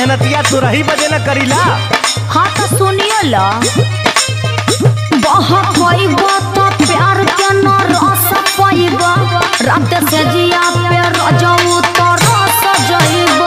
मेहनतिया तुरही बजे न करीला। हाँ तो सुनियो ला बहुत होइबा तो प्यार के न रस पाइबा रात से जिया पे रजऊ तो रस जाइबा।